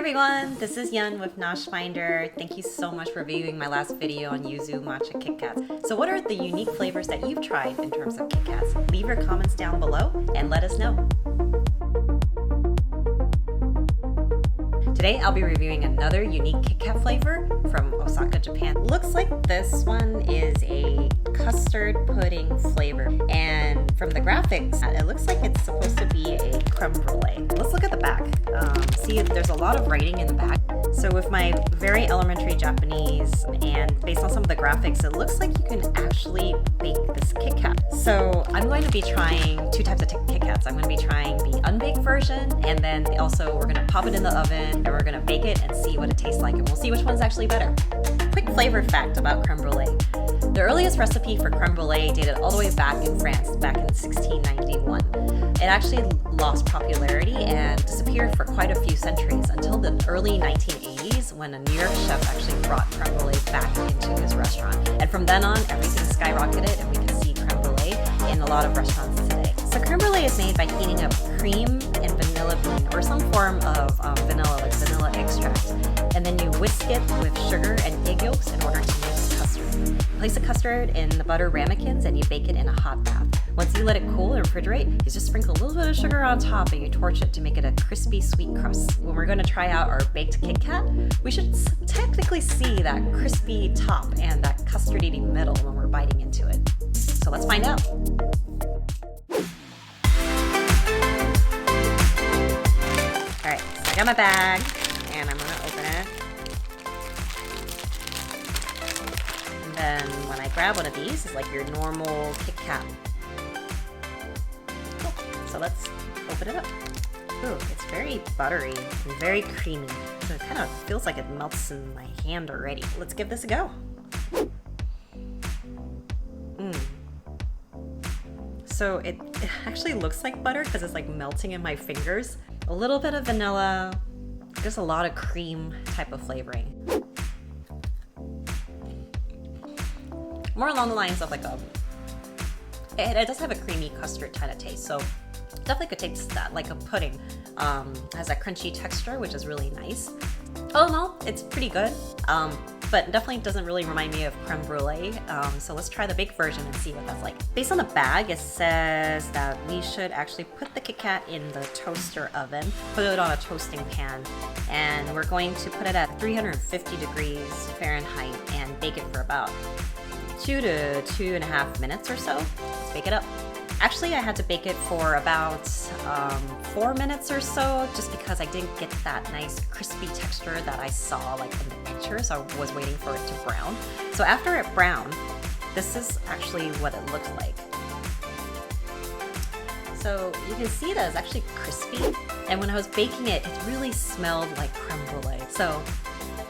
everyone, this is Yun with Nosh Finder. Thank you so much for viewing my last video on Yuzu Matcha KitKats. So what are the unique flavors that you've tried in terms of KitKats? Leave your comments down below and let us know. Today I'll be reviewing another unique KitKat flavor from Osaka, Japan. Looks like this one is a custard pudding flavor, and from the graphics it looks like it's supposed to be a creme brulee. Let's look at the back. See, there's a lot of writing in the back. So with my very elementary Japanese and based on some of the graphics, it looks like you can actually bake this KitKat. So I'm going to be trying two types of KitKats. I'm going to be trying the unbaked version, and then also we're going to pop it in the oven and we're going to bake it and see what it tastes like, and we'll see which one's actually better. Quick flavor fact about creme brulee. The earliest recipe for creme brulee dated all the way back in France, back in 1691. It actually lost popularity and disappeared for quite a few centuries until the early 1980s when a New York chef actually brought creme brulee back into his restaurant. And from then on, everything skyrocketed and we can see creme brulee in a lot of restaurants today. So creme brulee is made by heating up cream and vanilla bean or some form of vanilla, like vanilla extract. And then you whisk it with sugar and egg yolks in order to make custard. Place the custard in the butter ramekins and you bake it in a hot bath. Once you let it cool and refrigerate, you just sprinkle a little bit of sugar on top and you torch it to make it a crispy sweet crust. When we're going to try out our baked KitKat, we should technically see that crispy top and that custardy middle when we're biting into it. So let's find out. Alright, so I got my bag and I'm going to open it. And then when I grab one of these, it's like your normal KitKat. Cool. So let's open it up. Ooh, it's very buttery and very creamy. So it kind of feels like it melts in my hand already. Let's give this a go. So it actually looks like butter because it's like melting in my fingers. A little bit of vanilla, just a lot of cream type of flavoring. More along the lines of like it does have a creamy custard kind of taste, so definitely could taste that like a pudding. Has that crunchy texture, which is really nice. All in all, it's pretty good, but definitely doesn't really remind me of creme brulee. So let's try the baked version and see what that's like. Based on the bag, it says that we should actually put the KitKat in the toaster oven, put it on a toasting pan, and we're going to put it at 350 degrees Fahrenheit and bake it for about 2 to 2.5 minutes or so. Let's bake it up. Actually, I had to bake it for about 4 minutes or so, just because I didn't get that nice crispy texture that I saw like in the picture, so I was waiting for it to brown. So after it browned, this is actually what it looks like. So you can see that it's actually crispy, and when I was baking it, it really smelled like creme brulee. So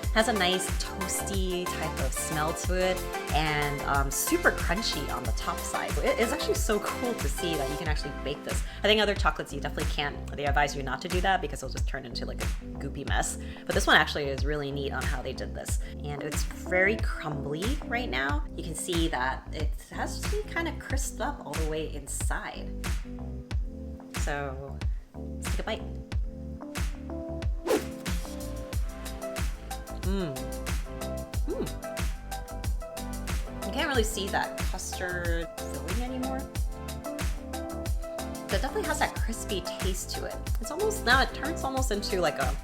it has a nice toasty type of smell to it, and super crunchy on the top side. It's actually so cool to see that you can actually bake this. I think other chocolates you definitely can't. They advise you not to do that because it'll just turn into like a goopy mess. But this one actually is really neat on how they did this. And it's very crumbly right now. You can see that it has to be kind of crisped up all the way inside. So let's take a bite. You can't really see that custard filling anymore. But it definitely has that crispy taste to it. It's almost, now it turns almost into like a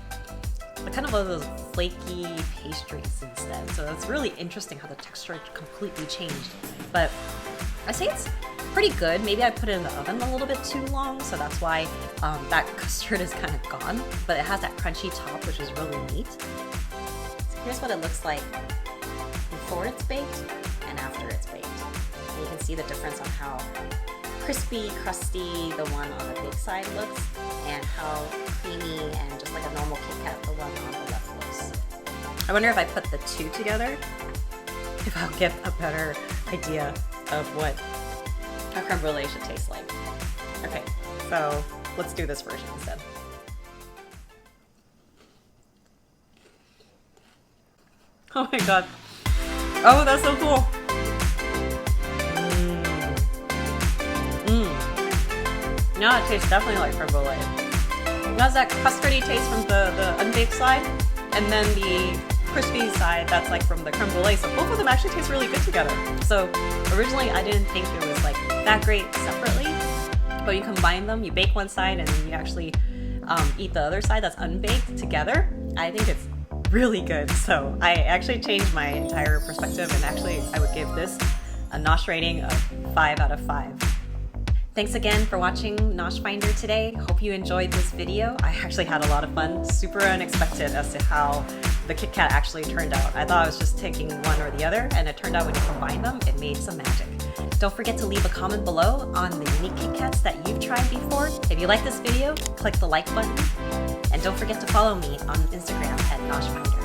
kind of one of those flaky pastries instead. So it's really interesting how the texture completely changed. But I say it's pretty good. Maybe I put it in the oven a little bit too long, so that's why that custard is kind of gone. But it has that crunchy top, which is really neat. So here's what it looks like before it's baked and after it's baked. And you can see the difference on how crispy, crusty the one on the big side looks, and how creamy and just like a normal KitKat the one on the left looks. I wonder if I put the two together, if I'll get a better idea of what a creme brulee should taste like. Okay, so let's do this version instead. Oh my god. Oh, that's so cool. No, it tastes definitely like creme brulee. has that custardy taste from the unbaked side, and then the crispy side that's like from the creme brulee. So both of them actually taste really good together. So originally I didn't think it was like that great separately, but you combine them, you bake one side and then you actually eat the other side that's unbaked together. I think it's really good. So I actually changed my entire perspective, and actually I would give this a Nosh rating of 5 out of 5. Thanks again for watching Nosh Finder today. Hope you enjoyed this video. I actually had a lot of fun, super unexpected as to how the KitKat actually turned out. I thought I was just taking one or the other, and it turned out when you combine them, it made some magic. Don't forget to leave a comment below on the unique KitKats that you've tried before. If you like this video, click the like button, and don't forget to follow me on Instagram at Nosh Finder.